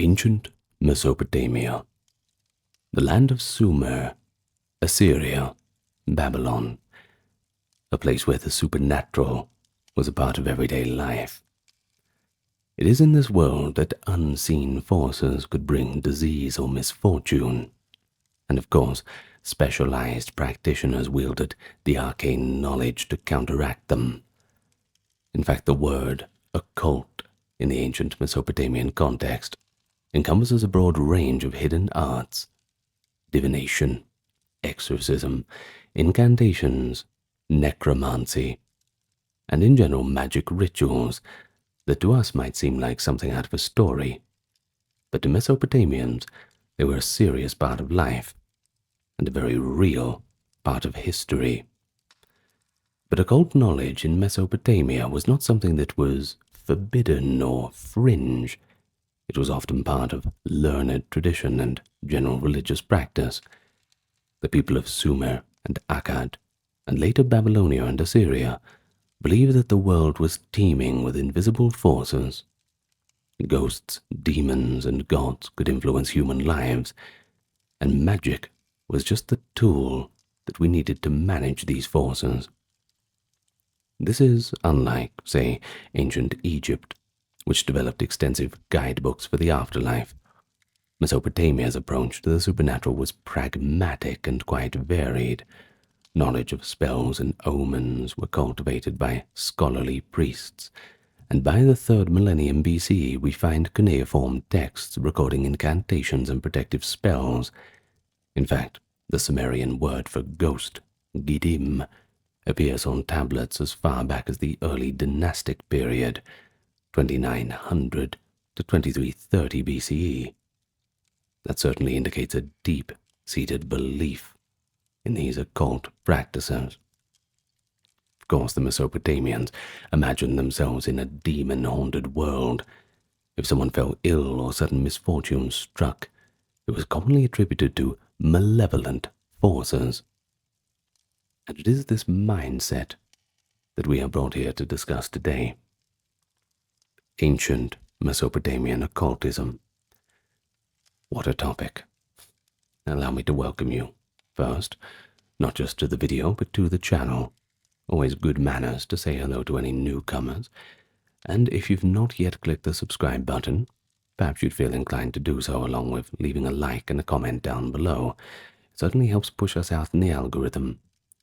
Ancient Mesopotamia, the land of Sumer, Assyria, Babylon, a place where the supernatural was a part of everyday life. It is in this world that unseen forces could bring disease or misfortune, and of course, specialized practitioners wielded the arcane knowledge to counteract them. In fact, the word occult in the ancient Mesopotamian context encompasses a broad range of hidden arts: divination, exorcism, incantations, necromancy, and in general magic rituals that to us might seem like something out of a story. But to Mesopotamians, they were a serious part of life and a very real part of history. But occult knowledge in Mesopotamia was not something that was forbidden or fringe. It was often part of learned tradition and general religious practice. The people of Sumer and Akkad, and later Babylonia and Assyria, believed that the world was teeming with invisible forces. Ghosts, demons, and gods could influence human lives, and magic was just the tool that we needed to manage these forces. This is unlike, say, ancient Egypt, which developed extensive guidebooks for the afterlife. Mesopotamia's approach to the supernatural was pragmatic and quite varied. Knowledge of spells and omens were cultivated by scholarly priests, and by the 3rd millennium BCE we find cuneiform texts recording incantations and protective spells. In fact, the Sumerian word for ghost, gidim, appears on tablets as far back as the early dynastic period, 2900 to 2330 BCE. That certainly indicates a deep-seated belief in these occult practices. Of course, the Mesopotamians imagined themselves in a demon-haunted world. If someone fell ill or sudden misfortune struck, it was commonly attributed to malevolent forces. And it is this mindset that we are brought here to discuss today. Ancient Mesopotamian occultism. What a topic. Allow me to welcome you, first, not just to the video, but to the channel. Always good manners to say hello to any newcomers. And if you've not yet clicked the subscribe button, perhaps you'd feel inclined to do so, along with leaving a like and a comment down below. It certainly helps push us out in the algorithm,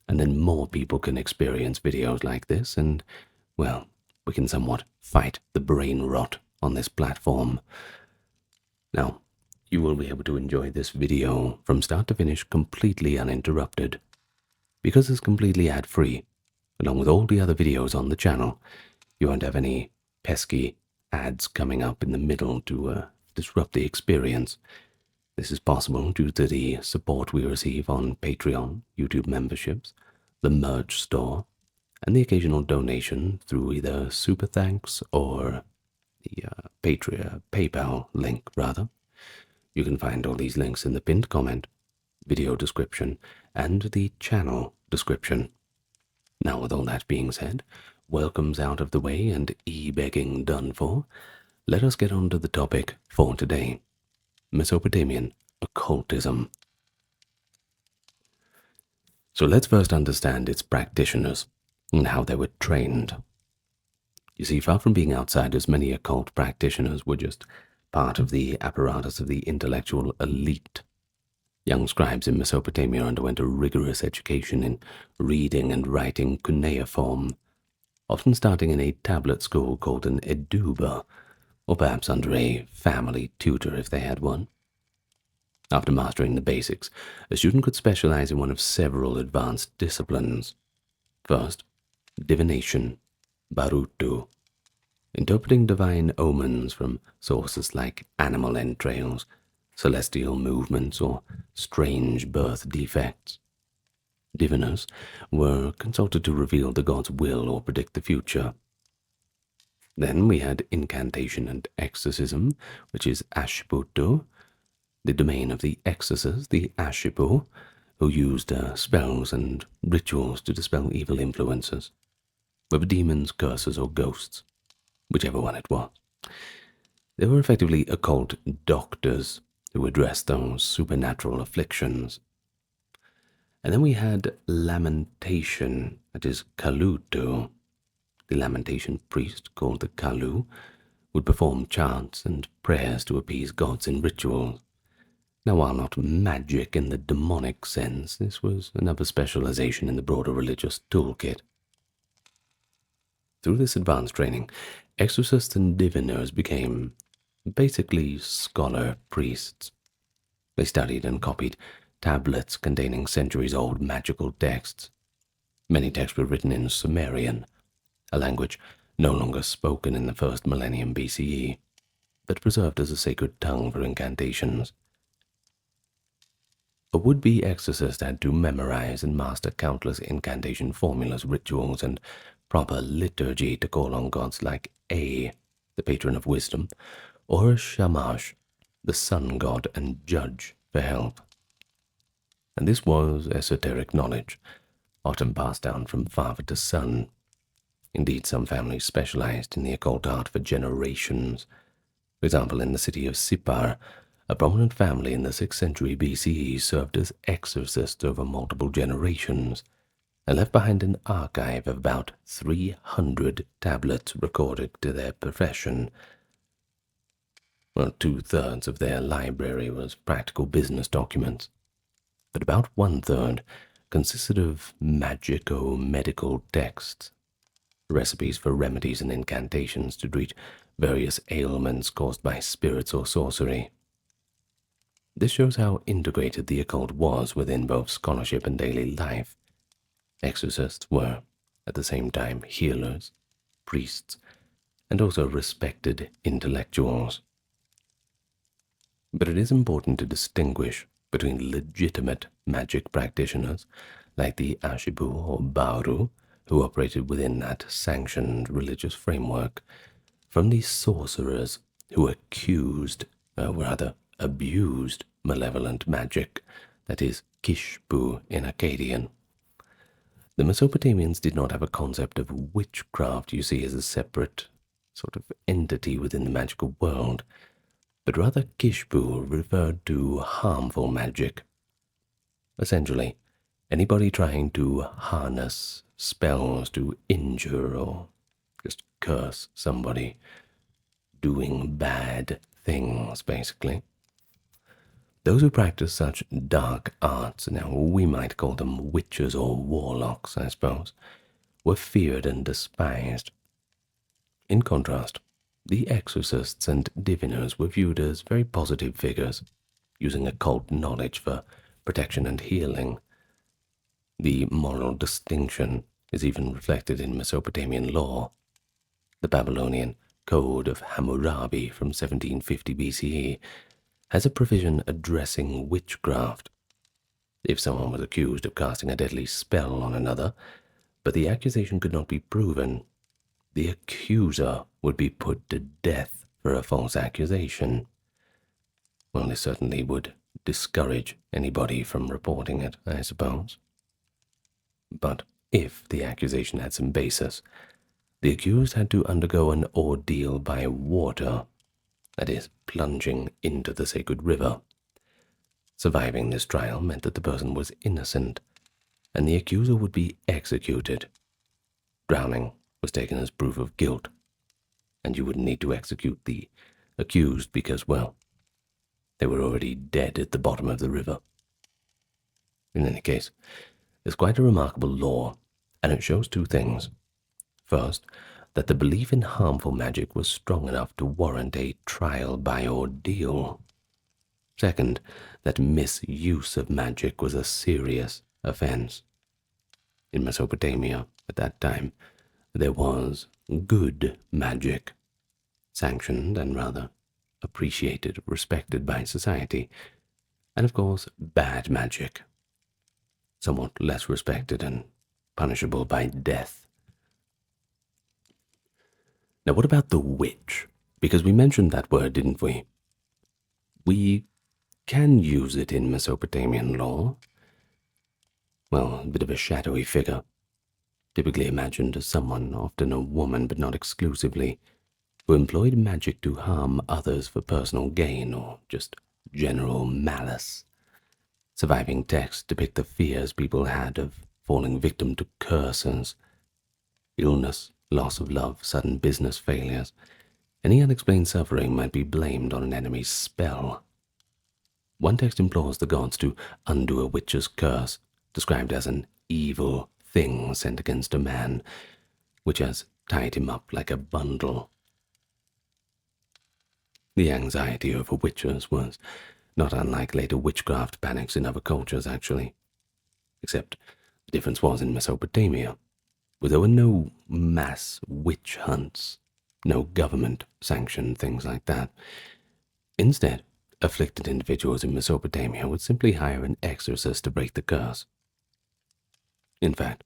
and then more people can experience videos like this, and, well, we can somewhat fight the brain rot on this platform. Now, you will be able to enjoy this video from start to finish completely uninterrupted. Because it's completely ad-free, along with all the other videos on the channel, you won't have any pesky ads coming up in the middle to disrupt the experience. This is possible due to the support we receive on Patreon, YouTube memberships, the merch store, and the occasional donation through either Super Thanks or the PayPal link, rather. You can find all these links in the pinned comment, video description, and the channel description. Now, with all that being said, welcomes out of the way and e-begging done for, let us get on to the topic for today: Mesopotamian occultism. So let's first understand its practitioners and how they were trained. You see, far from being outsiders, many occult practitioners were just part of the apparatus of the intellectual elite. Young scribes in Mesopotamia underwent a rigorous education in reading and writing cuneiform, often starting in a tablet school called an eduba, or perhaps under a family tutor if they had one. After mastering the basics, a student could specialize in one of several advanced disciplines. First, divination, barutu, interpreting divine omens from sources like animal entrails, celestial movements, or strange birth defects. Diviners were consulted to reveal the god's will or predict the future. Then we had incantation and exorcism, which is ashputu, the domain of the exorcists, the ashipu, who used spells and rituals to dispel evil influences, whether demons, curses, or ghosts, whichever one it was. They were effectively occult doctors who addressed those supernatural afflictions. And then we had lamentation, that is kaluto. The lamentation priest, called the kalu, would perform chants and prayers to appease gods in rituals. Now, while not magic in the demonic sense, this was another specialization in the broader religious toolkit. Through this advanced training, exorcists and diviners became basically scholar priests. They studied and copied tablets containing centuries-old magical texts. Many texts were written in Sumerian, a language no longer spoken in the first millennium BCE, but preserved as a sacred tongue for incantations. A would-be exorcist had to memorize and master countless incantation formulas, rituals, and proper liturgy to call on gods like A, the patron of wisdom, or Shamash, the sun god and judge, for help. And this was esoteric knowledge, often passed down from father to son. Indeed, some families specialized in the occult art for generations. For example, in the city of Sippar, a prominent family in the 6th century BCE served as exorcists over multiple generations, and left behind an archive of about 300 tablets recorded to their profession. Well, 2/3 of their library was practical business documents, but about 1/3 consisted of magico-medical texts, recipes for remedies and incantations to treat various ailments caused by spirits or sorcery. This shows how integrated the occult was within both scholarship and daily life. Exorcists were, at the same time, healers, priests, and also respected intellectuals. But it is important to distinguish between legitimate magic practitioners, like the Ashibu or Bauru, who operated within that sanctioned religious framework, from the sorcerers who abused malevolent magic, that is, Kishbu in Akkadian. The Mesopotamians did not have a concept of witchcraft, you see, as a separate sort of entity within the magical world, but rather Kishbu referred to harmful magic. Essentially, anybody trying to harness spells to injure or just curse somebody, doing bad things, basically. Those who practice such dark arts, now we might call them witches or warlocks, I suppose, were feared and despised. In contrast, the exorcists and diviners were viewed as very positive figures, using occult knowledge for protection and healing. The moral distinction is even reflected in Mesopotamian law. The Babylonian Code of Hammurabi from 1750 BCE has a provision addressing witchcraft. If someone was accused of casting a deadly spell on another, but the accusation could not be proven, the accuser would be put to death for a false accusation. Well, this certainly would discourage anybody from reporting it, I suppose. But if the accusation had some basis, the accused had to undergo an ordeal by water, that is, plunging into the sacred river. Surviving this trial meant that the person was innocent, and the accuser would be executed. Drowning was taken as proof of guilt, and you wouldn't need to execute the accused because, well, they were already dead at the bottom of the river. In any case, it's quite a remarkable law, and it shows two things. First, that the belief in harmful magic was strong enough to warrant a trial by ordeal. Second, that misuse of magic was a serious offense. In Mesopotamia, at that time, there was good magic, sanctioned and rather appreciated, respected by society, and of course, bad magic, somewhat less respected and punishable by death. Now, what about the witch? Because we mentioned that word, didn't we? We can use it in Mesopotamian law. Well, a bit of a shadowy figure, typically imagined as someone, often a woman, but not exclusively, who employed magic to harm others for personal gain or just general malice. Surviving texts depict the fears people had of falling victim to curses, illness, loss of love, sudden business failures. Any unexplained suffering might be blamed on an enemy's spell. One text implores the gods to undo a witch's curse, described as an evil thing sent against a man, which has tied him up like a bundle. The anxiety over witches was not unlike later witchcraft panics in other cultures, actually. Except the difference was in Mesopotamia, where there were no mass witch hunts, no government-sanctioned things like that. Instead, afflicted individuals in Mesopotamia would simply hire an exorcist to break the curse. In fact,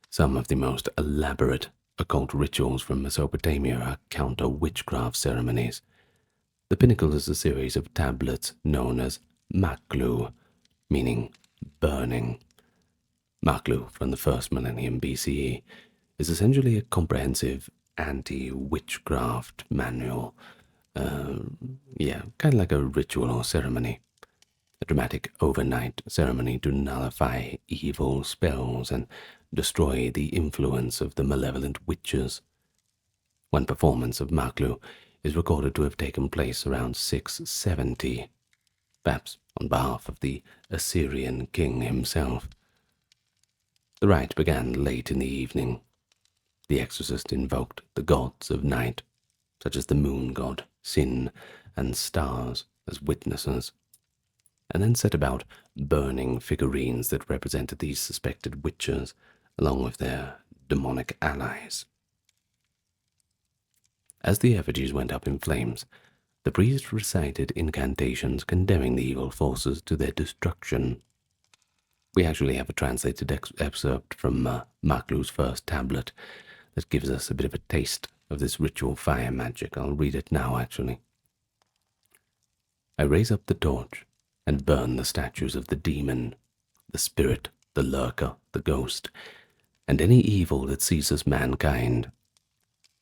some of the most elaborate occult rituals from Mesopotamia are counter-witchcraft ceremonies. The pinnacle is a series of tablets known as maklu, meaning burning. Maklu, from the first millennium BCE, is essentially a comprehensive anti-witchcraft manual. Kind of like a ritual or ceremony. A dramatic overnight ceremony to nullify evil spells and destroy the influence of the malevolent witches. One performance of maklu is recorded to have taken place around 670, perhaps on behalf of the Assyrian king himself. The rite began late in the evening. The exorcist invoked the gods of night, such as the moon god, Sin, and stars, as witnesses, and then set about burning figurines that represented these suspected witches, along with their demonic allies. As the effigies went up in flames, the priest recited incantations condemning the evil forces to their destruction. We actually have a translated excerpt from Maklu's first tablet that gives us a bit of a taste of this ritual fire magic. I'll read it now, actually. I raise up the torch and burn the statues of the demon, the spirit, the lurker, the ghost, and any evil that seizes mankind.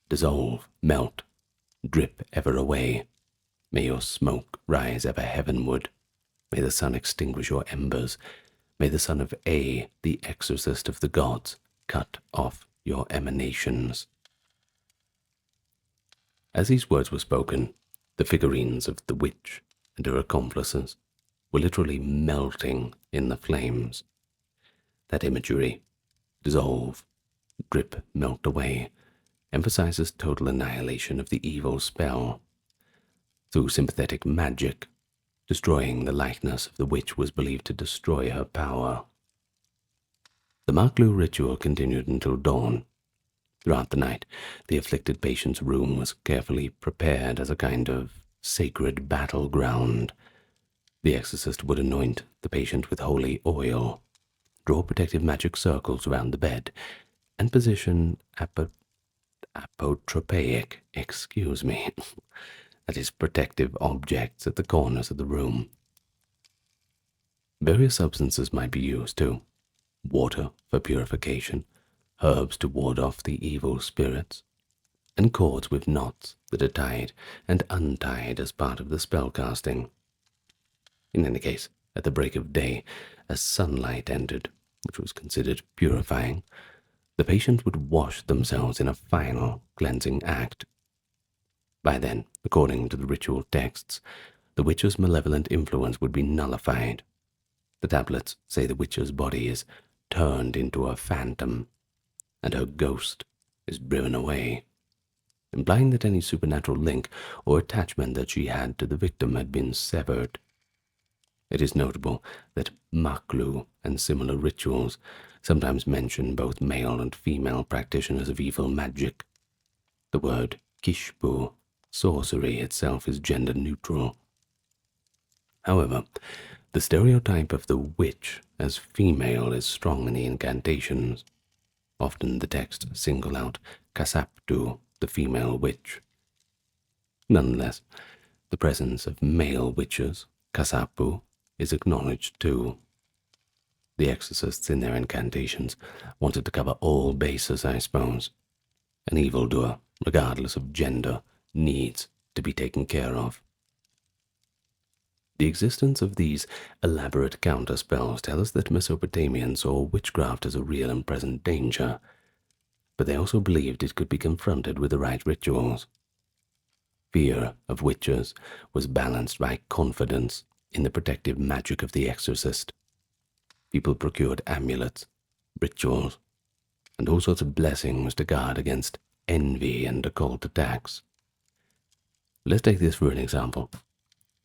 Dissolve, melt, drip ever away. May your smoke rise ever heavenward. May the sun extinguish your embers. May the son of A, the exorcist of the gods, cut off your emanations. As these words were spoken, the figurines of the witch and her accomplices were literally melting in the flames. That imagery, dissolve, drip, melt away, emphasizes total annihilation of the evil spell. Through sympathetic magic, destroying the likeness of the witch was believed to destroy her power. The Maklu ritual continued until dawn. Throughout the night, the afflicted patient's room was carefully prepared as a kind of sacred battleground. The exorcist would anoint the patient with holy oil, draw protective magic circles around the bed, and position apotropaic, that is, protective objects at the corners of the room. Various substances might be used too. Water for purification, herbs to ward off the evil spirits, and cords with knots that are tied and untied as part of the spell casting. In any case, at the break of day, as sunlight entered, which was considered purifying, the patient would wash themselves in a final cleansing act. By then, according to the ritual texts, the witch's malevolent influence would be nullified. The tablets say the witch's body is turned into a phantom, and her ghost is driven away, implying that any supernatural link or attachment that she had to the victim had been severed. It is notable that Maklu and similar rituals sometimes mention both male and female practitioners of evil magic. The word kishbu, sorcery itself, is gender neutral. However, the stereotype of the witch as female is strong in the incantations. Often the texts single out Kasaptu, the female witch. Nonetheless, the presence of male witches, Kasapu, is acknowledged too. The exorcists in their incantations wanted to cover all bases, I suppose. An evildoer, regardless of gender, needs to be taken care of. The existence of these elaborate counterspells tells us that Mesopotamians saw witchcraft as a real and present danger, but they also believed it could be confronted with the right rituals. Fear of witches was balanced by confidence in the protective magic of the exorcist. People procured amulets, rituals, and all sorts of blessings to guard against envy and occult attacks. Let's take this for an example.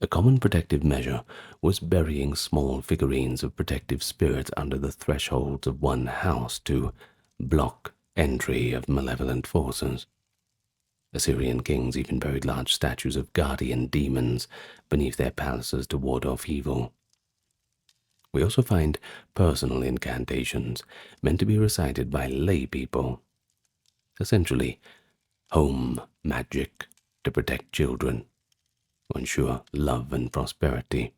A common protective measure was burying small figurines of protective spirits under the thresholds of one house to block entry of malevolent forces. Assyrian kings even buried large statues of guardian demons beneath their palaces to ward off evil. We also find personal incantations meant to be recited by lay people, essentially home magic to protect children, or ensure love and prosperity.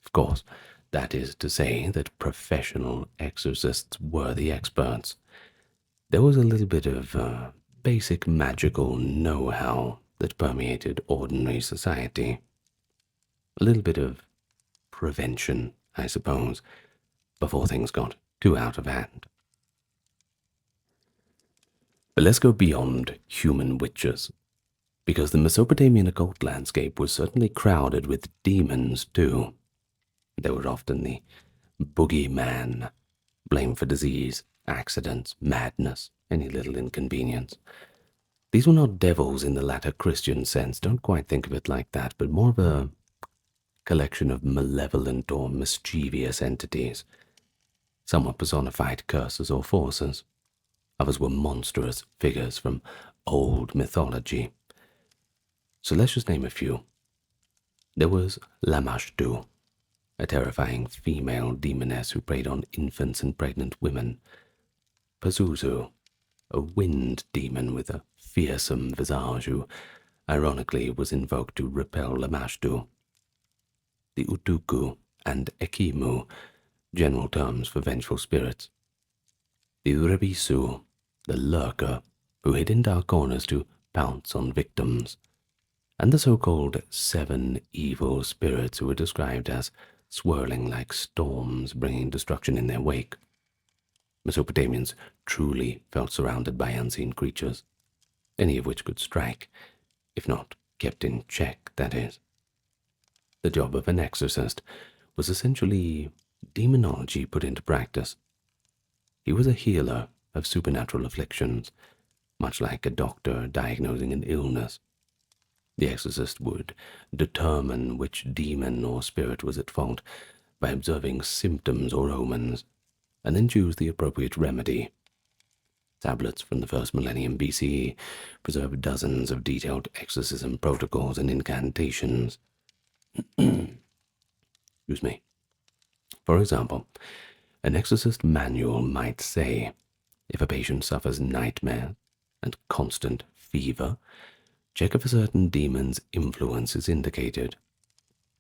Of course, that is to say that professional exorcists were the experts. There was a little bit of basic magical know-how that permeated ordinary society. A little bit of prevention, I suppose, before things got too out of hand. But let's go beyond human witches, because the Mesopotamian occult landscape was certainly crowded with demons too. They were often the boogeyman, blamed for disease, accidents, madness, any little inconvenience. These were not devils in the latter Christian sense, don't quite think of it like that, but more of a collection of malevolent or mischievous entities. Some were personified curses or forces. Others were monstrous figures from old mythology. So let's just name a few. There was Lamashtu, a terrifying female demoness who preyed on infants and pregnant women. Pazuzu, a wind demon with a fearsome visage who, ironically, was invoked to repel Lamashtu. The Utuku and Ekimu, general terms for vengeful spirits. The Urebisu, the lurker, who hid in dark corners to pounce on victims. And the so-called 7 evil spirits who were described as swirling like storms, bringing destruction in their wake. Mesopotamians truly felt surrounded by unseen creatures, any of which could strike, if not kept in check, that is. The job of an exorcist was essentially demonology put into practice. He was a healer of supernatural afflictions, much like a doctor diagnosing an illness. The exorcist would determine which demon or spirit was at fault by observing symptoms or omens, and then choose the appropriate remedy. Tablets from the first millennium BCE preserve dozens of detailed exorcism protocols and incantations. Excuse me. For example, an exorcist manual might say, if a patient suffers nightmares and constant fever, check if a certain demon's influence is indicated.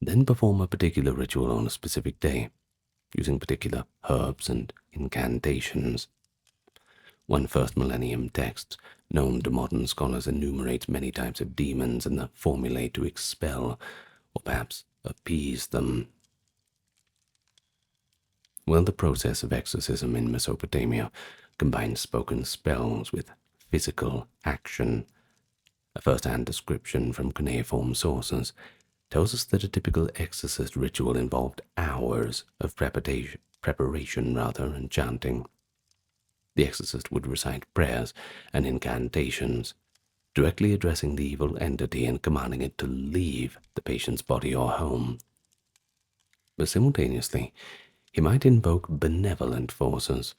Then perform a particular ritual on a specific day, using particular herbs and incantations. One first millennium text, known to modern scholars, enumerates many types of demons and the formulae to expel, or perhaps appease them. Well, the process of exorcism in Mesopotamia combined spoken spells with physical action. A first-hand description from cuneiform sources tells us that a typical exorcist ritual involved hours of preparation and chanting. The exorcist would recite prayers and incantations, directly addressing the evil entity and commanding it to leave the patient's body or home. But simultaneously, he might invoke benevolent forces,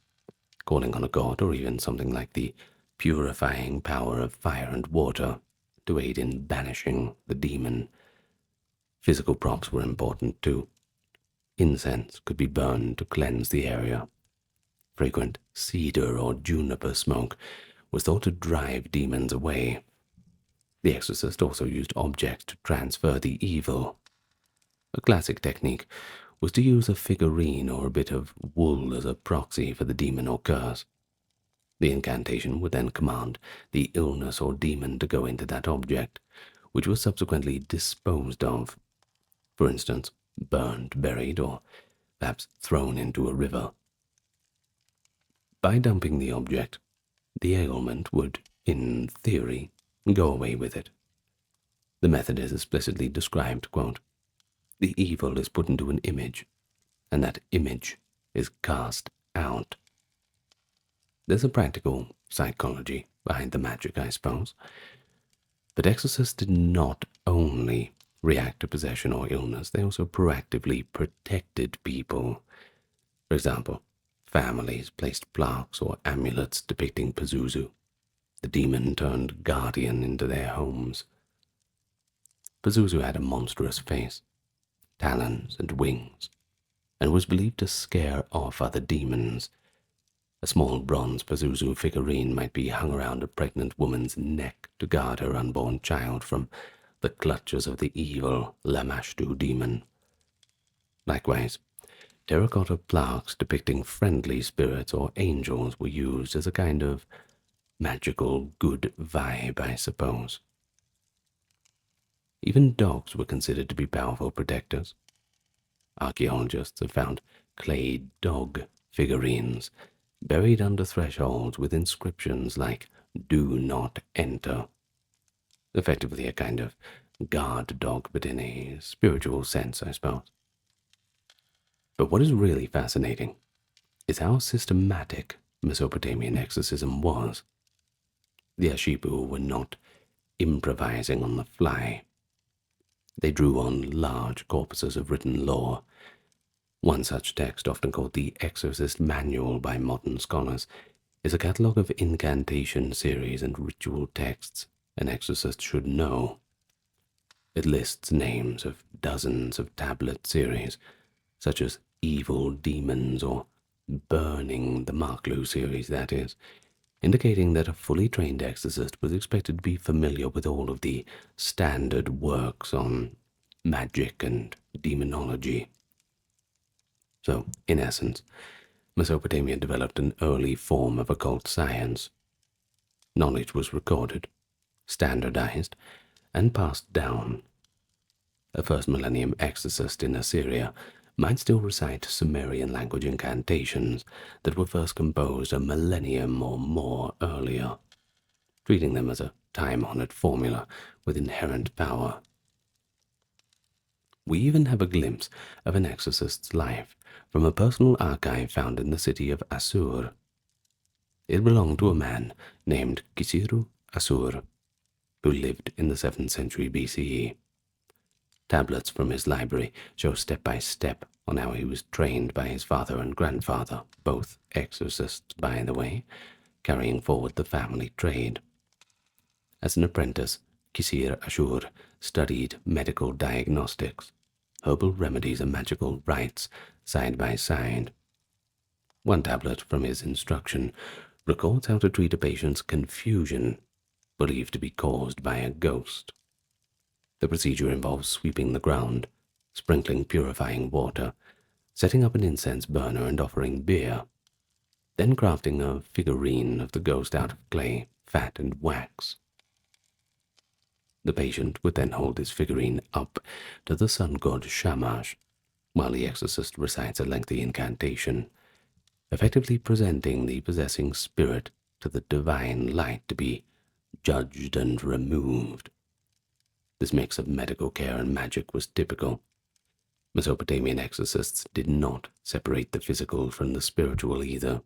calling on a god or even something like the purifying power of fire and water to aid in banishing the demon. Physical props were important too. Incense could be burned to cleanse the area. Fragrant cedar or juniper smoke was thought to drive demons away. The exorcist also used objects to transfer the evil. A classic technique was to use a figurine or a bit of wool as a proxy for the demon or curse. The incantation would then command the illness or demon to go into that object, which was subsequently disposed of, for instance, burned, buried, or perhaps thrown into a river. By dumping the object, the ailment would, in theory, go away with it. The method is explicitly described, quote, "The evil is put into an image, and that image is cast out." There's a practical psychology behind the magic, I suppose. But exorcists did not only react to possession or illness, they also proactively protected people. For example, families placed plaques or amulets depicting Pazuzu, the demon turned guardian, into their homes. Pazuzu had a monstrous face, talons and wings, and was believed to scare off other demons. A small bronze Pazuzu figurine might be hung around a pregnant woman's neck to guard her unborn child from the clutches of the evil Lamashtu demon. Likewise, terracotta plaques depicting friendly spirits or angels were used as a kind of magical good vibe, I suppose. Even dogs were considered to be powerful protectors. Archaeologists have found clay dog figurines buried under thresholds with inscriptions like "Do not enter," effectively a kind of guard dog, but in a spiritual sense, I suppose. But what is really fascinating is how systematic Mesopotamian exorcism was. The Ashipu were not improvising on the fly. They drew on large corpuses of written lore. One such text, often called the Exorcist Manual by modern scholars, is a catalogue of incantation series and ritual texts an exorcist should know. It lists names of dozens of tablet series, such as Evil Demons or Burning the Maklu series, that is, indicating that a fully trained exorcist was expected to be familiar with all of the standard works on magic and demonology. So, in essence, Mesopotamia developed an early form of occult science. Knowledge was recorded, standardized, and passed down. A first millennium exorcist in Assyria might still recite Sumerian language incantations that were first composed a millennium or more earlier, treating them as a time-honored formula with inherent power. We even have a glimpse of an exorcist's life from a personal archive found in the city of Assur. It belonged to a man named Kisiru Assur, who lived in the 7th century BCE. Tablets from his library show step by step on how he was trained by his father and grandfather, both exorcists, by the way, carrying forward the family trade. As an apprentice, Kisir Ashur studied medical diagnostics, herbal remedies and magical rites side by side. One tablet from his instruction records how to treat a patient's confusion, believed to be caused by a ghost. The procedure involves sweeping the ground, sprinkling purifying water, setting up an incense burner and offering beer, then crafting a figurine of the ghost out of clay, fat, and wax. The patient would then hold his figurine up to the sun god Shamash, while the exorcist recites a lengthy incantation, effectively presenting the possessing spirit to the divine light to be judged and removed. This mix of medical care and magic was typical. Mesopotamian exorcists did not separate the physical from the spiritual either.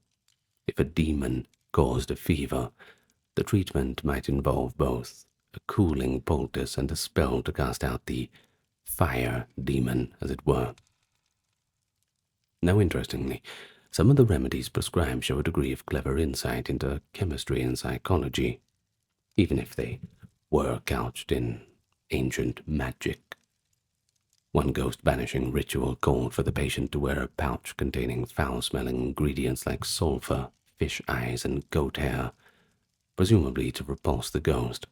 If a demon caused a fever, the treatment might involve both a cooling poultice and a spell to cast out the fire demon, as it were. Now, interestingly, some of the remedies prescribed show a degree of clever insight into chemistry and psychology, even if they were couched in ancient magic. One ghost-banishing ritual called for the patient to wear a pouch containing foul-smelling ingredients like sulfur, fish eyes, and goat hair, presumably to repulse the ghost.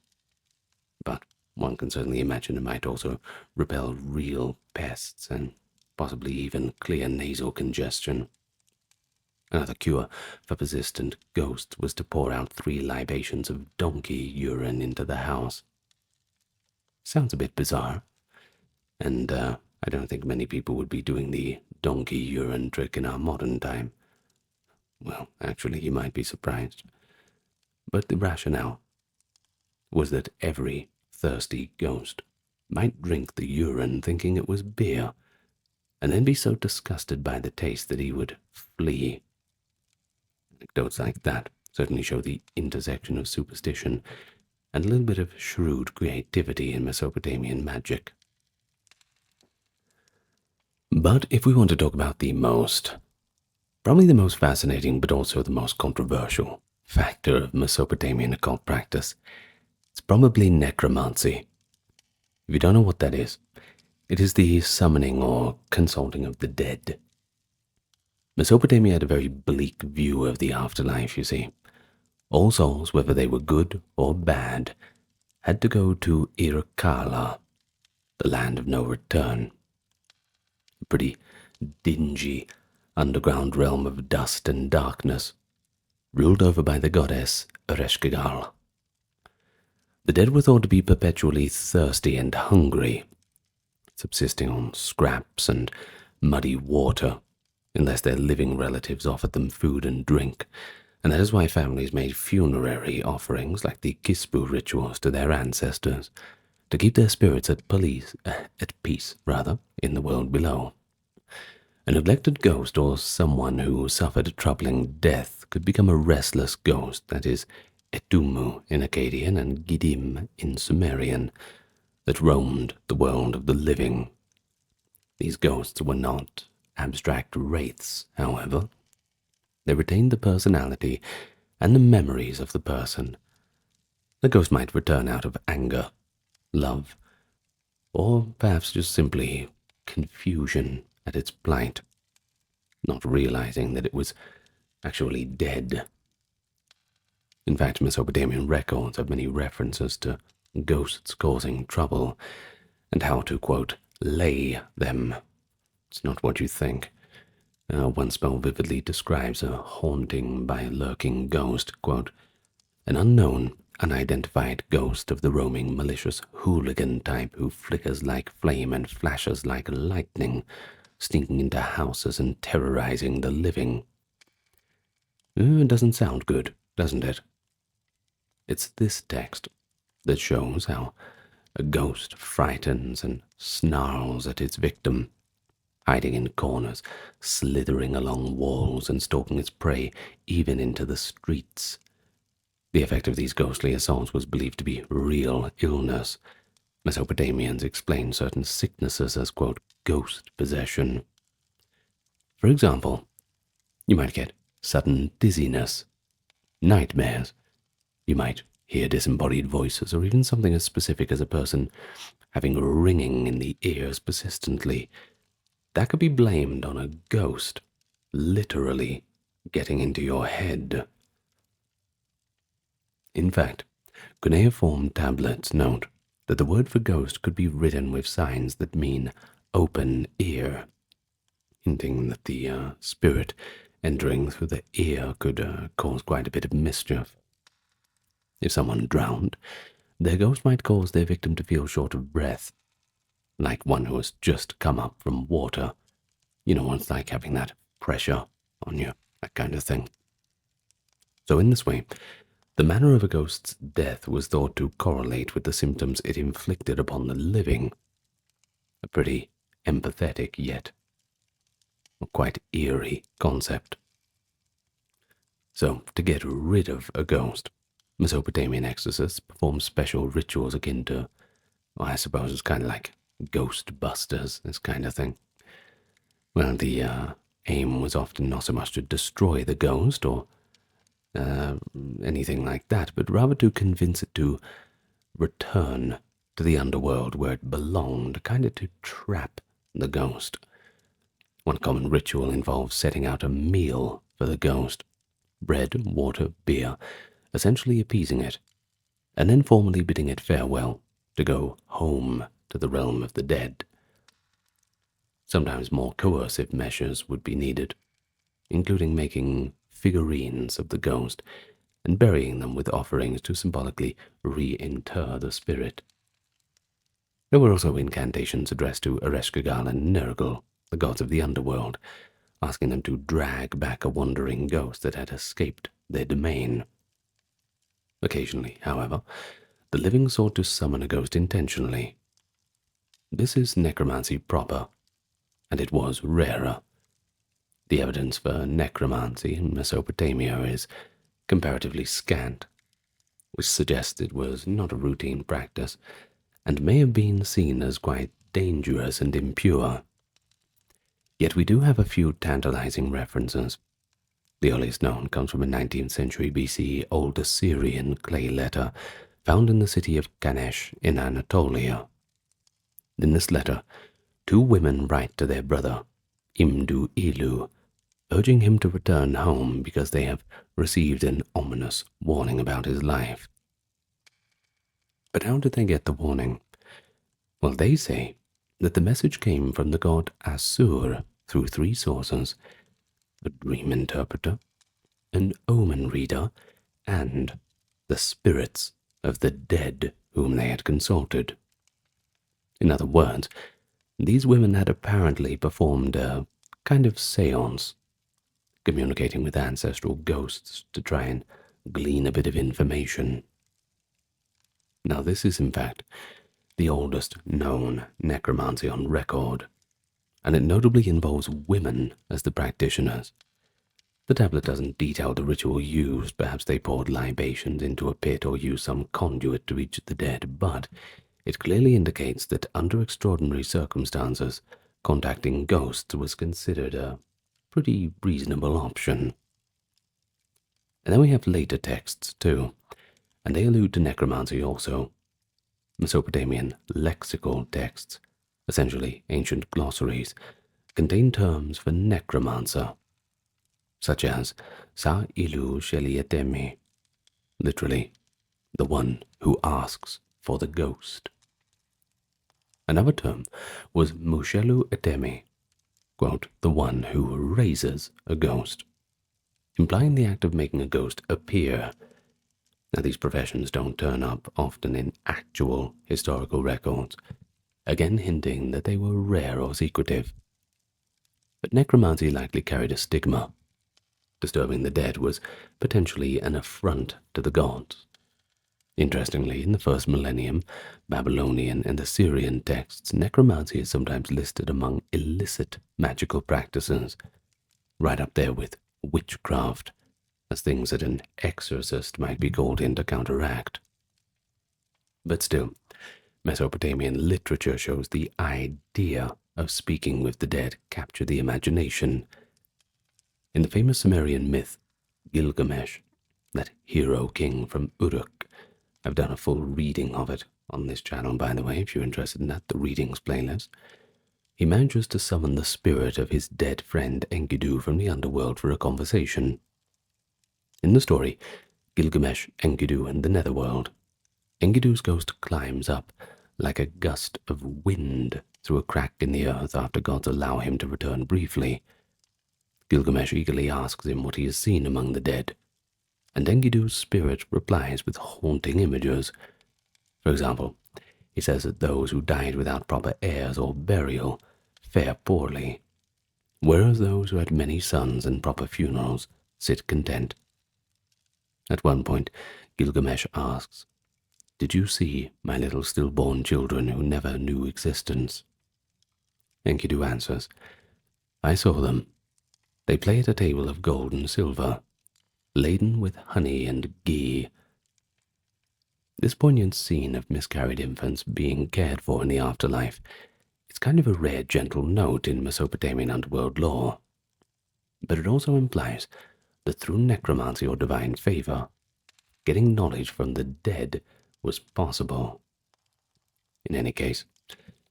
But one can certainly imagine it might also repel real pests and possibly even clear nasal congestion. Another cure for persistent ghosts was to pour out 3 libations of donkey urine into the house. Sounds a bit bizarre, and I don't think many people would be doing the donkey urine trick in our modern time. Well, actually, you might be surprised. But the rationale was that every thirsty ghost might drink the urine thinking it was beer, and then be so disgusted by the taste that he would flee. Anecdotes like that certainly show the intersection of superstition and a little bit of shrewd creativity in Mesopotamian magic. But if we want to talk about probably the most fascinating but also the most controversial factor of Mesopotamian occult practice, it's probably necromancy. If you don't know what that is, it is the summoning or consulting of the dead. Mesopotamia had a very bleak view of the afterlife, you see. All souls, whether they were good or bad, had to go to Irkala, the land of no return. A pretty dingy underground realm of dust and darkness, ruled over by the goddess Ereshkigal. The dead were thought to be perpetually thirsty and hungry, subsisting on scraps and muddy water, unless their living relatives offered them food and drink, and that is why families made funerary offerings like the Kispu rituals to their ancestors, to keep their spirits at peace, in the world below. A neglected ghost or someone who suffered a troubling death could become a restless ghost, that is, Etumu in Akkadian and Gidim in Sumerian, that roamed the world of the living. These ghosts were not abstract wraiths, however. They retained the personality and the memories of the person. The ghost might return out of anger, love, or perhaps just simply confusion at its plight, not realizing that it was actually dead. In fact, Mesopotamian records have many references to ghosts causing trouble and how to, quote, lay them. It's not what you think. One spell vividly describes a haunting by a lurking ghost, quote, an unknown, unidentified ghost of the roaming, malicious hooligan type who flickers like flame and flashes like lightning, sneaking into houses and terrorizing the living. It doesn't sound good, doesn't it? It's this text that shows how a ghost frightens and snarls at its victim, hiding in corners, slithering along walls and stalking its prey even into the streets. The effect of these ghostly assaults was believed to be real illness. Mesopotamians explained certain sicknesses as, quote, ghost possession. For example, you might get sudden dizziness, nightmares. You might hear disembodied voices, or even something as specific as a person having ringing in the ears persistently. That could be blamed on a ghost literally getting into your head. In fact, cuneiform tablets note that the word for ghost could be written with signs that mean open ear, hinting that the spirit entering through the ear could cause quite a bit of mischief. If someone drowned, their ghost might cause their victim to feel short of breath, like one who has just come up from water. You know, it's like having that pressure on you, that kind of thing. So in this way, the manner of a ghost's death was thought to correlate with the symptoms it inflicted upon the living. A pretty empathetic yet quite eerie concept. So, to get rid of a ghost, Mesopotamian exorcists performed special rituals akin to, well, I suppose it's kind of like Ghostbusters, this kind of thing. Well, the aim was often not so much to destroy the ghost or anything like that, but rather to convince it to return to the underworld where it belonged, kind of to trap the ghost. One common ritual involves setting out a meal for the ghost, bread, water, beer, essentially appeasing it, and then formally bidding it farewell to go home to the realm of the dead. Sometimes more coercive measures would be needed. including making figurines of the ghost and burying them with offerings to symbolically reinter the spirit. There were also incantations addressed to Ereshkigal and Nergal, the gods of the underworld, asking them to drag back a wandering ghost that had escaped their domain. Occasionally, however, the living sought to summon a ghost intentionally. This is necromancy proper, and it was rarer. The evidence for necromancy in Mesopotamia is comparatively scant, which suggests it was not a routine practice, and may have been seen as quite dangerous and impure. Yet we do have a few tantalizing references. The earliest known comes from a 19th century BC Old Assyrian clay letter found in the city of Kanesh in Anatolia. In this letter, two women write to their brother, Imdu Ilu, urging him to return home because they have received an ominous warning about his life. But how did they get the warning? Well, they say that the message came from the god Asur through three sources: a dream interpreter, an omen reader, and the spirits of the dead whom they had consulted. In other words, these women had apparently performed a kind of seance, communicating with ancestral ghosts to try and glean a bit of information. Now, this is in fact the oldest known necromancy on record, and it notably involves women as the practitioners. The tablet doesn't detail the ritual used. Perhaps they poured libations into a pit or used some conduit to reach the dead, but it clearly indicates that under extraordinary circumstances, contacting ghosts was considered a pretty reasonable option. And then we have later texts too, and they allude to necromancy also. Mesopotamian lexical texts, essentially ancient glossaries, contain terms for necromancer, such as Sa ilu shelietemi, literally, the one who asks for the ghost. Another term was Mushelu etemi, quote, the one who raises a ghost, implying the act of making a ghost appear. Now, these professions don't turn up often in actual historical records, again hinting that they were rare or secretive. But necromancy likely carried a stigma. Disturbing the dead was potentially an affront to the gods. Interestingly, in the first millennium, Babylonian and Assyrian texts, necromancy is sometimes listed among illicit magical practices, right up there with witchcraft, as things that an exorcist might be called in to counteract. But still, Mesopotamian literature shows the idea of speaking with the dead captured the imagination. In the famous Sumerian myth, Gilgamesh, that hero king from Uruk, I've done a full reading of it on this channel, by the way, if you're interested in that, the readings playlist. He manages to summon the spirit of his dead friend Enkidu from the underworld for a conversation. In the story, Gilgamesh, Enkidu, and the netherworld, Enkidu's ghost climbs up like a gust of wind through a crack in the earth after gods allow him to return briefly. Gilgamesh eagerly asks him what he has seen among the dead, and Enkidu's spirit replies with haunting images. For example, he says that those who died without proper heirs or burial fare poorly, whereas those who had many sons and proper funerals sit content. At one point, Gilgamesh asks, "Did you see my little stillborn children who never knew existence?" Enkidu answers, "I saw them. They play at a table of gold and silver, laden with honey and ghee." This poignant scene of miscarried infants being cared for in the afterlife is kind of a rare gentle note in Mesopotamian underworld lore, but it also implies that through necromancy or divine favor, getting knowledge from the dead was possible. In any case,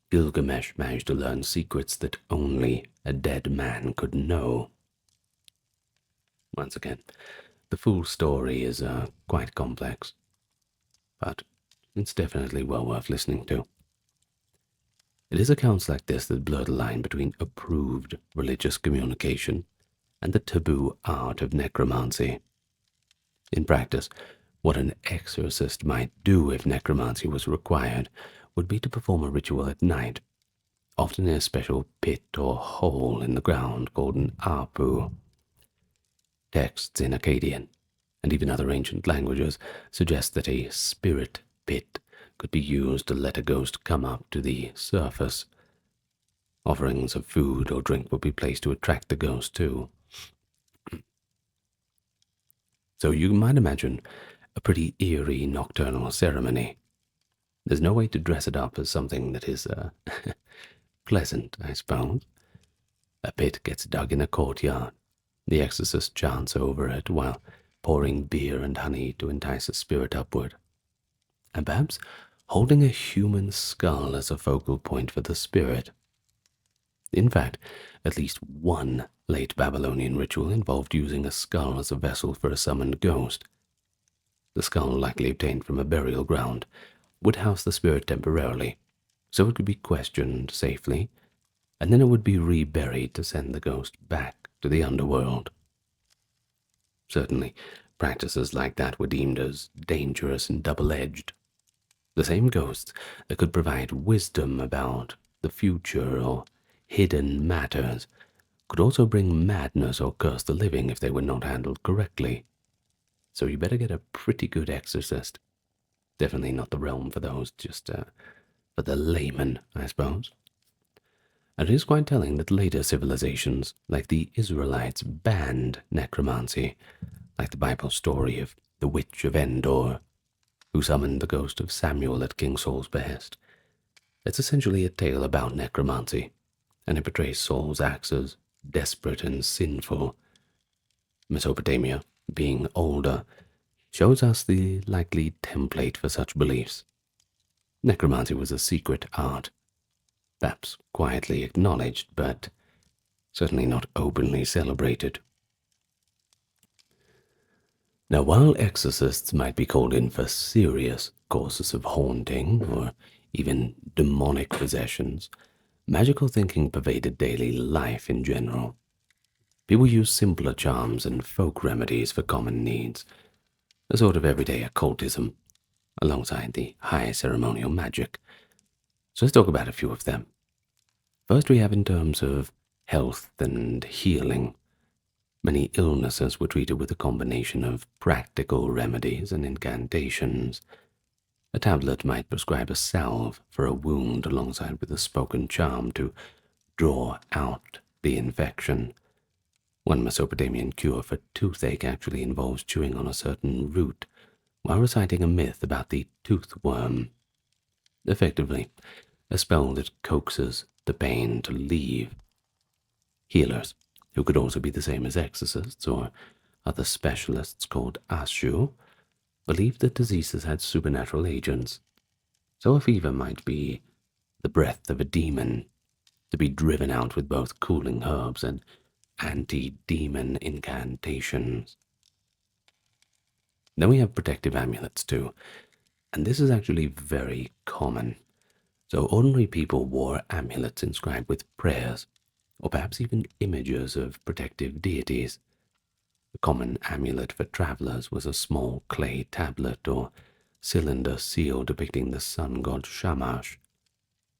Gilgamesh managed to learn secrets that only a dead man could know. Once again, the full story is quite complex, but it's definitely well worth listening to. It is accounts like this that blur the line between approved religious communication and the taboo art of necromancy. In practice, what an exorcist might do if necromancy was required would be to perform a ritual at night, often in a special pit or hole in the ground called an apu. Texts in Akkadian and even other ancient languages suggest that a spirit pit could be used to let a ghost come up to the surface. Offerings of food or drink would be placed to attract the ghost too. So you might imagine a pretty eerie nocturnal ceremony. There's no way to dress it up as something that is pleasant, I suppose. A pit gets dug in a courtyard. The exorcist chants over it while pouring beer and honey to entice a spirit upward, and perhaps holding a human skull as a focal point for the spirit. In fact, at least one late Babylonian ritual involved using a skull as a vessel for a summoned ghost. The skull, likely obtained from a burial ground, would house the spirit temporarily, so it could be questioned safely, and then it would be reburied to send the ghost back to the underworld. Certainly, practices like that were deemed as dangerous and double-edged. The same ghosts that could provide wisdom about the future or hidden matters could also bring madness or curse the living if they were not handled correctly. So you better get a pretty good exorcist. Definitely not the realm for those, just for the layman, I suppose. And it is quite telling that later civilizations, like the Israelites, banned necromancy, like the Bible story of the Witch of Endor, who summoned the ghost of Samuel at King Saul's behest. It's essentially a tale about necromancy, and it portrays Saul's acts as desperate and sinful. Mesopotamia, being older, shows us the likely template for such beliefs. Necromancy was a secret art, perhaps quietly acknowledged, but certainly not openly celebrated. Now, while exorcists might be called in for serious causes of haunting or even demonic possessions, magical thinking pervaded daily life in general. People used simpler charms and folk remedies for common needs, a sort of everyday occultism, alongside the high ceremonial magic. So let's talk about a few of them. First, we have in terms of health and healing. Many illnesses were treated with a combination of practical remedies and incantations. A tablet might prescribe a salve for a wound alongside with a spoken charm to draw out the infection. One Mesopotamian cure for toothache actually involves chewing on a certain root while reciting a myth about the tooth worm. Effectively, a spell that coaxes the pain to leave. Healers, who could also be the same as exorcists or other specialists called ashu, believed that diseases had supernatural agents. So a fever might be the breath of a demon, to be driven out with both cooling herbs and anti-demon incantations. Then we have protective amulets too, and this is actually very common. So ordinary people wore amulets inscribed with prayers, or perhaps even images of protective deities. The common amulet for travelers was a small clay tablet or cylinder seal depicting the sun god Shamash,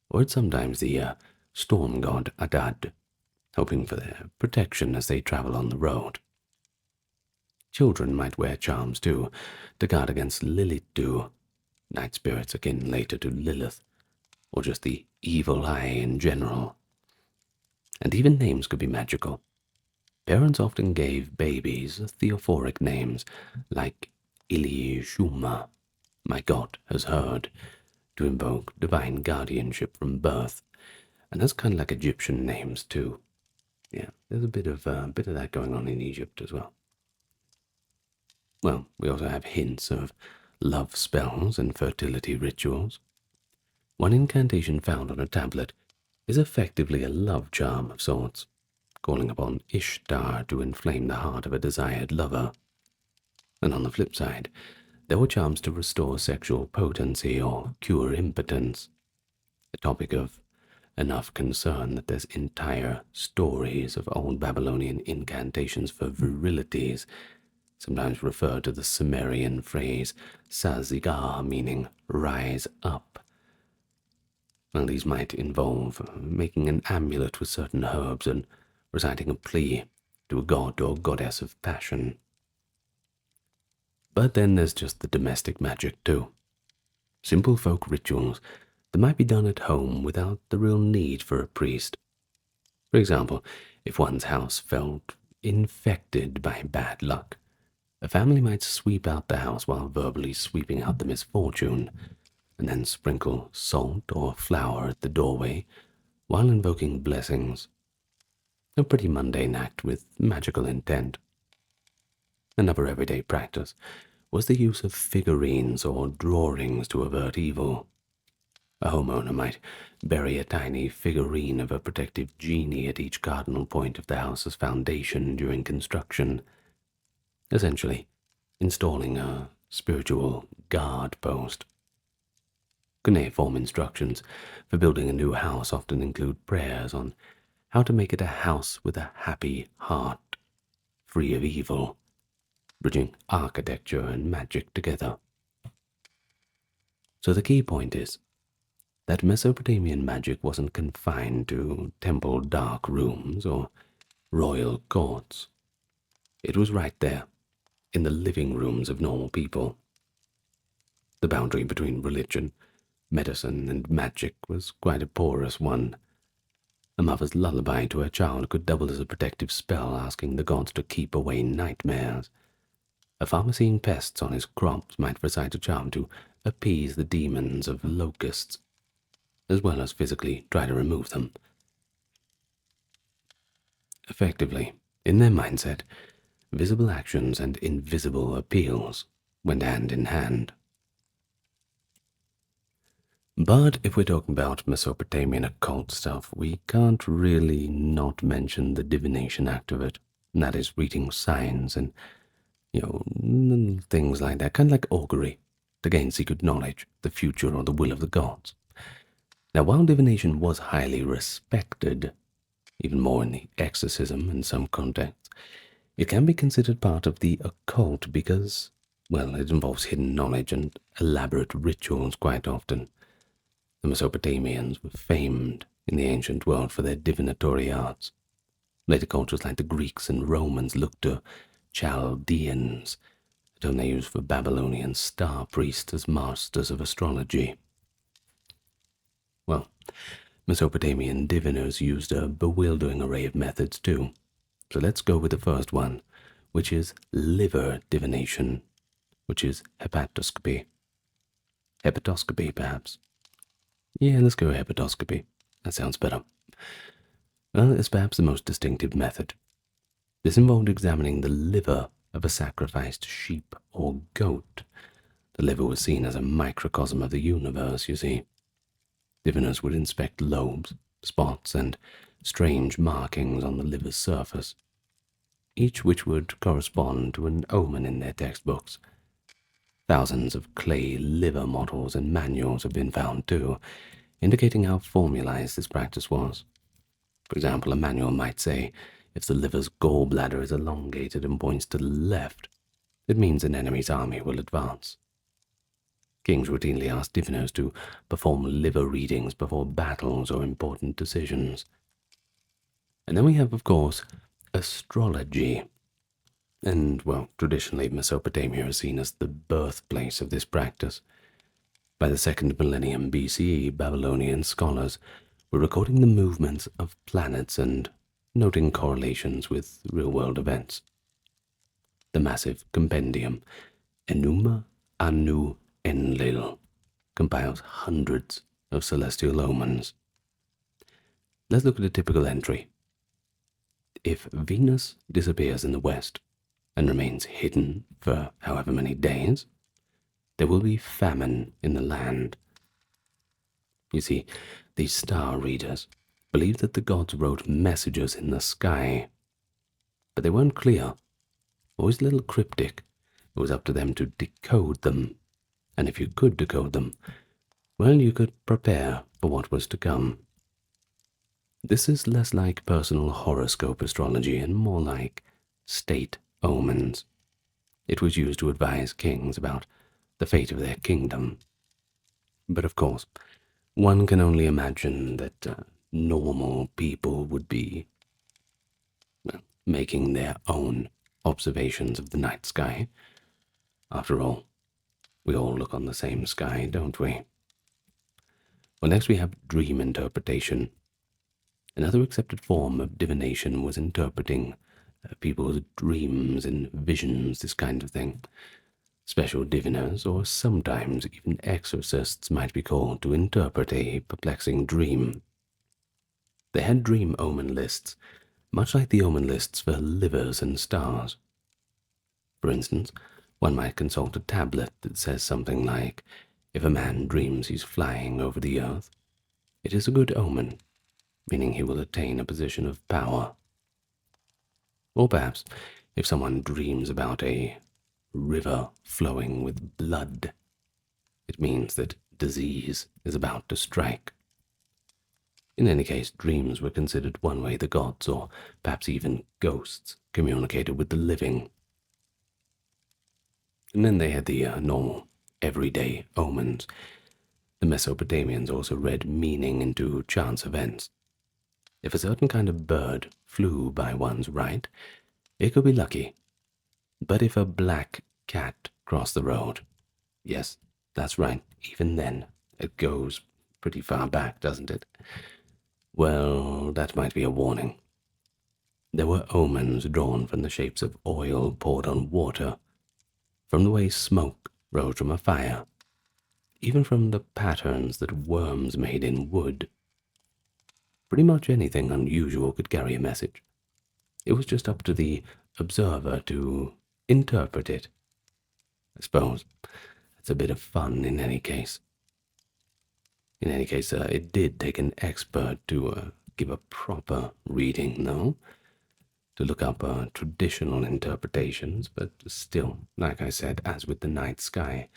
or it's sometimes the storm god Adad, hoping for their protection as they travel on the road. Children might wear charms too, to guard against Lilith-du, night spirits akin later to Lilith, or just the evil eye in general. And even names could be magical. Parents often gave babies theophoric names, like Ili Shuma, my God has heard, to invoke divine guardianship from birth. And that's kind of like Egyptian names too. Yeah, there's a bit of that going on in Egypt as well. Well, we also have hints of love spells and fertility rituals. One incantation found on a tablet is effectively a love charm of sorts, calling upon Ishtar to inflame the heart of a desired lover. And on the flip side, there were charms to restore sexual potency or cure impotence, a topic of enough concern that there's entire stories of old Babylonian incantations for virilities, sometimes refer to the Sumerian phrase sazigar, meaning rise up. Well, these might involve making an amulet with certain herbs and reciting a plea to a god or goddess of passion. But then there's just the domestic magic too. Simple folk rituals that might be done at home without the real need for a priest. For example, if one's house felt infected by bad luck, a family might sweep out the house while verbally sweeping out the misfortune, and then sprinkle salt or flour at the doorway while invoking blessings. A pretty mundane act with magical intent. Another everyday practice was the use of figurines or drawings to avert evil. A homeowner might bury a tiny figurine of a protective genie at each cardinal point of the house's foundation during construction, essentially installing a spiritual guard post. Cuneiform instructions for building a new house often include prayers on how to make it a house with a happy heart, free of evil, bridging architecture and magic together. So the key point is that Mesopotamian magic wasn't confined to temple dark rooms or royal courts. It was right there, in the living rooms of normal people. The boundary between religion, medicine, and magic was quite a porous one. A mother's lullaby to her child could double as a protective spell, asking the gods to keep away nightmares. A farmer seeing pests on his crops might recite a charm to appease the demons of locusts, as well as physically try to remove them. Effectively, in their mindset, visible actions and invisible appeals went hand in hand. But if we're talking about Mesopotamian occult stuff, we can't really not mention the divination act of it, and that is reading signs and, things like that, kind of like augury, to gain secret knowledge, the future or the will of the gods. Now, while divination was highly respected, even more in the exorcism in some contexts, it can be considered part of the occult because, well, it involves hidden knowledge and elaborate rituals quite often. The Mesopotamians were famed in the ancient world for their divinatory arts. Later cultures like the Greeks and Romans looked to Chaldeans, a term they used for Babylonian star priests, as masters of astrology. Well, Mesopotamian diviners used a bewildering array of methods too. So let's go with the first one, which is liver divination, which is hepatoscopy. Hepatoscopy, perhaps. Yeah, let's go hepatoscopy. That sounds better. Well, it's perhaps the most distinctive method. This involved examining the liver of a sacrificed sheep or goat. The liver was seen as a microcosm of the universe, you see. Diviners would inspect lobes, spots, and strange markings on the liver's surface, each which would correspond to an omen in their textbooks. Thousands of clay liver models and manuals have been found too, indicating how formalized this practice was. For example, a manual might say, if the liver's gallbladder is elongated and points to the left, it means an enemy's army will advance. Kings routinely asked diviners to perform liver readings before battles or important decisions. And then we have, of course, astrology. And, well, traditionally Mesopotamia is seen as the birthplace of this practice. By the 2nd millennium BCE, Babylonian scholars were recording the movements of planets and noting correlations with real-world events. The massive compendium, Enuma Anu Enlil, compiles hundreds of celestial omens. Let's look at a typical entry. If Venus disappears in the west and remains hidden for however many days, there will be famine in the land. You see, these star readers believed that the gods wrote messages in the sky, but they weren't clear, always a little cryptic. It was up to them to decode them, and if you could decode them, well, you could prepare for what was to come. This is less like personal horoscope astrology and more like state omens. It was used to advise kings about the fate of their kingdom. But of course, one can only imagine that normal people would be making their own observations of the night sky. After all, we all look on the same sky, don't we? Well, next we have dream interpretation. Another accepted form of divination was interpreting people's dreams and visions, this kind of thing. Special diviners, or sometimes even exorcists, might be called to interpret a perplexing dream. They had dream omen lists, much like the omen lists for livers and stars. For instance, one might consult a tablet that says something like, if a man dreams he's flying over the earth, it is a good omen, meaning he will attain a position of power. Or perhaps, if someone dreams about a river flowing with blood, it means that disease is about to strike. In any case, dreams were considered one way the gods, or perhaps even ghosts, communicated with the living. And then they had the normal, everyday omens. The Mesopotamians also read meaning into chance events. If a certain kind of bird flew by one's right, it could be lucky. But if a black cat crossed the road, yes, that's right, even then, it goes pretty far back, doesn't it? Well, that might be a warning. There were omens drawn from the shapes of oil poured on water, from the way smoke rose from a fire, even from the patterns that worms made in wood. Pretty much anything unusual could carry a message. It was just up to the observer to interpret it. I suppose it's a bit of fun in any case. In any case, it did take an expert to give a proper reading, though, to look up traditional interpretations, but still, like I said, as with the night sky,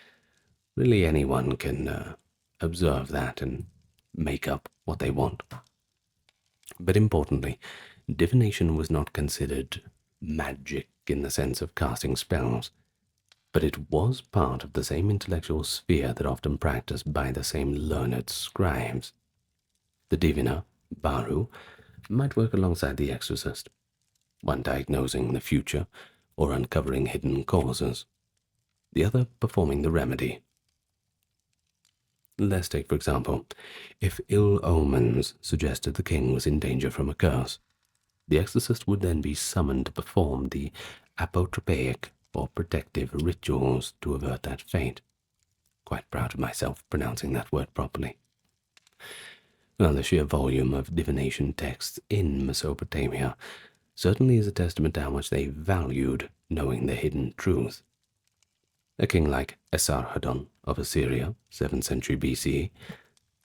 really anyone can observe that and make up what they want. But importantly, divination was not considered magic in the sense of casting spells, but it was part of the same intellectual sphere that often practiced by the same learned scribes. The diviner, Baru, might work alongside the exorcist, one diagnosing the future or uncovering hidden causes, the other performing the remedy. Let's take, for example, if ill omens suggested the king was in danger from a curse, the exorcist would then be summoned to perform the apotropaic or protective rituals to avert that fate. Quite proud of myself pronouncing that word properly. Now, the sheer volume of divination texts in Mesopotamia certainly is a testament to how much they valued knowing the hidden truth. A king like Esarhaddon of Assyria, 7th century BCE,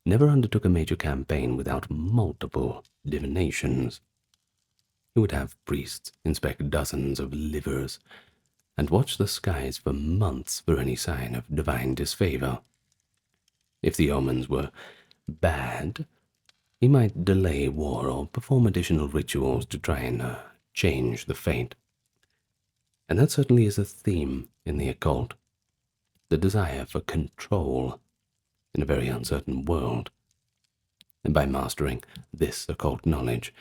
never undertook a major campaign without multiple divinations. He would have priests inspect dozens of livers and watch the skies for months for any sign of divine disfavor. If the omens were bad, he might delay war or perform additional rituals to try and change the fate. And that certainly is a theme in the occult, the desire for control in a very uncertain world. And by mastering this occult knowledge,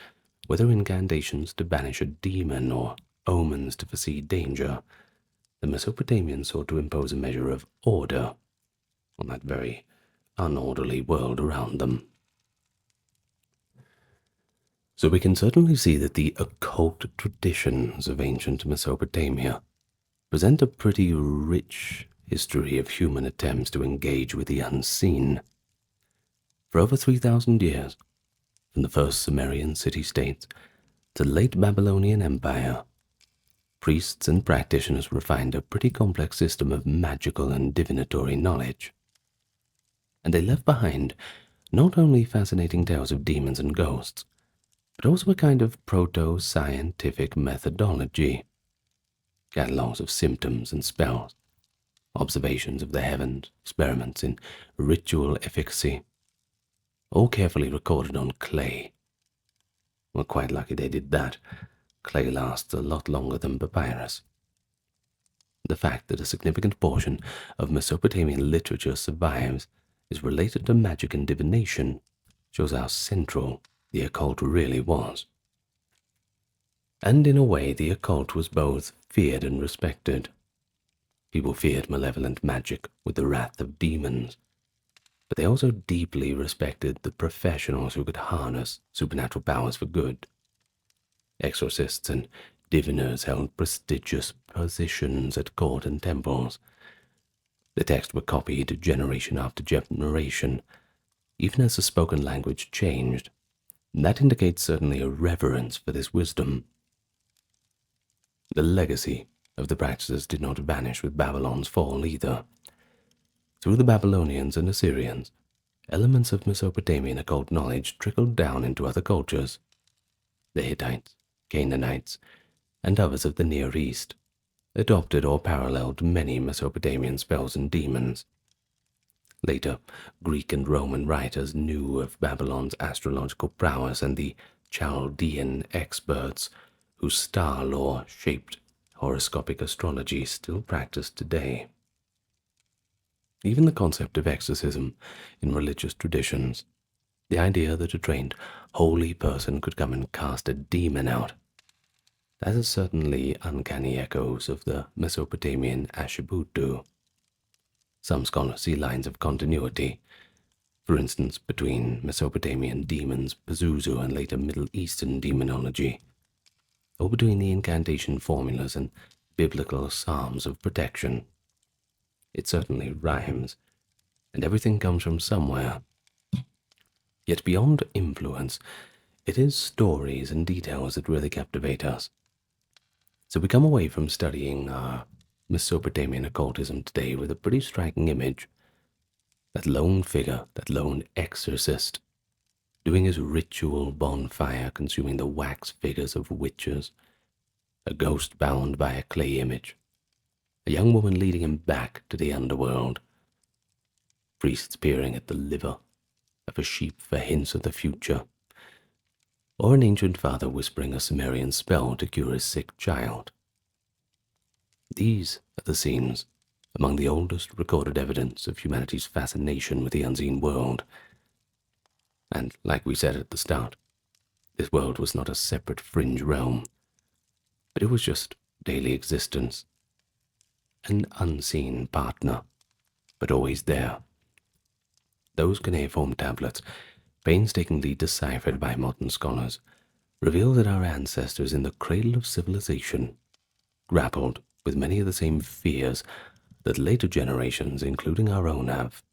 whether incantations to banish a demon or omens to foresee danger, the Mesopotamians sought to impose a measure of order on that very unorderly world around them. So we can certainly see that the occult traditions of ancient Mesopotamia present a pretty rich history of human attempts to engage with the unseen. For over 3,000 years, from the first Sumerian city-states to the late Babylonian Empire, priests and practitioners refined a pretty complex system of magical and divinatory knowledge. And they left behind not only fascinating tales of demons and ghosts, but also a kind of proto-scientific methodology, catalogues of symptoms and spells, observations of the heavens, experiments in ritual efficacy, all carefully recorded on clay, We're quite lucky they did that. Clay lasts a lot longer than papyrus. The fact that a significant portion of Mesopotamian literature survives is related to magic and divination shows how central the occult really was. And in a way, the occult was both feared and respected. People feared malevolent magic with the wrath of demons, but they also deeply respected the professionals who could harness supernatural powers for good. Exorcists and diviners held prestigious positions at court and temples. The texts were copied generation after generation, even as the spoken language changed. That indicates certainly a reverence for this wisdom. The legacy of the practices did not vanish with Babylon's fall either. Through the Babylonians and Assyrians, elements of Mesopotamian occult knowledge trickled down into other cultures. The Hittites, Canaanites, and others of the Near East adopted or paralleled many Mesopotamian spells and demons. Later, Greek and Roman writers knew of Babylon's astrological prowess and the Chaldean experts whose star lore shaped horoscopic astrology still practiced today. Even the concept of exorcism in religious traditions, the idea that a trained, holy person could come and cast a demon out, that has certainly uncanny echoes of the Mesopotamian Ashibutu. Some scholars see lines of continuity, for instance between Mesopotamian demons Pazuzu and later Middle Eastern demonology, or between the incantation formulas and biblical psalms of protection. It certainly rhymes, and everything comes from somewhere. Yet beyond influence, it is stories and details that really captivate us. So we come away from studying Mesopotamian occultism today with a pretty striking image. That lone figure, that lone exorcist, doing his ritual bonfire, consuming the wax figures of witches, a ghost bound by a clay image, a young woman leading him back to the underworld, priests peering at the liver of a sheep for hints of the future, or an ancient father whispering a Sumerian spell to cure his sick child. These are the scenes among the oldest recorded evidence of humanity's fascination with the unseen world. And like we said at the start, this world was not a separate fringe realm, but it was just daily existence, an unseen partner, but always there. Those cuneiform tablets, painstakingly deciphered by modern scholars, reveal that our ancestors in the cradle of civilization grappled with many of the same fears that later generations, including our own, have.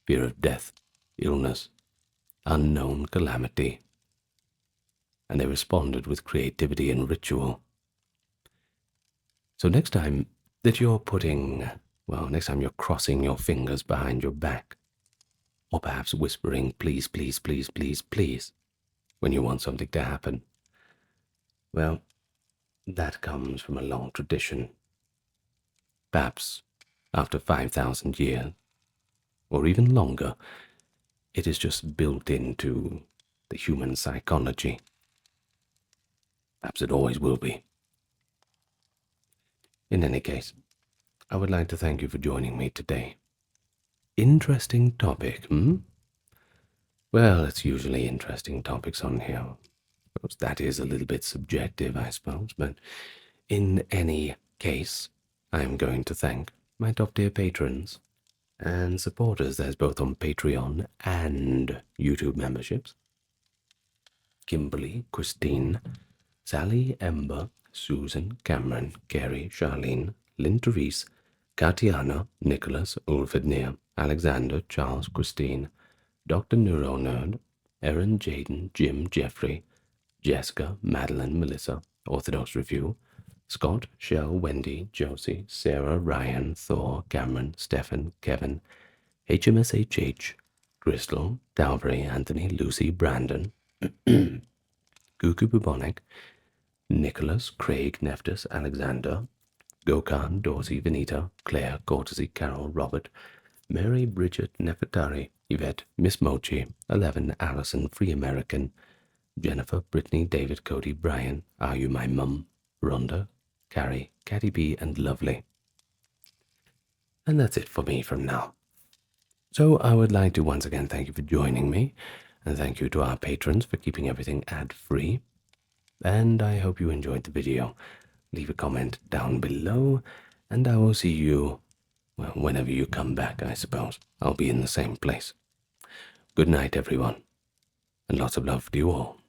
Fear of death, illness, unknown calamity. And they responded with creativity and ritual. So next time you're crossing your fingers behind your back, or perhaps whispering, please, please, please, please, please, when you want something to happen, well, that comes from a long tradition. Perhaps after 5,000 years, or even longer, it is just built into the human psychology. Perhaps it always will be. In any case, I would like to thank you for joining me today. Interesting topic, Well, it's usually interesting topics on here. That is a little bit subjective, I suppose, but in any case, I am going to thank my top-tier patrons and supporters. There's both on Patreon and YouTube memberships. Kimberly, Christine, Sally, Ember, Susan, Cameron, Gary, Charlene, Lynn Therese, Katiana, Nicholas, Ulfred Near, Alexander, Charles, Christine, Dr. Neuro Nerd, Erin, Jaden, Jim, Jeffrey, Jessica, Madeline, Melissa, Orthodox Review, Scott, Shell, Wendy, Josie, Sarah, Ryan, Thor, Cameron, Stefan, Kevin, HMSHH, Crystal, Dalbury, Anthony, Lucy, Brandon, Gugu Bubonic, Nicholas, Craig, Neftis, Alexander, Gokhan, Dorsey, Venita, Claire, Courtesy, Carol, Robert, Mary, Bridget, Nefertari, Yvette, Miss Mochi, 11, Allison, Free American, Jennifer, Brittany, David, Cody, Brian, Are You My Mum, Rhonda, Carrie, Catty B, and Lovely. And that's it for me from now. So I would like to once again thank you for joining me, and thank you to our patrons for keeping everything ad-free. And I hope you enjoyed the video. Leave a comment down below, and I will see you, well, whenever you come back, I suppose. I'll be in the same place. Good night, everyone, and lots of love to you all.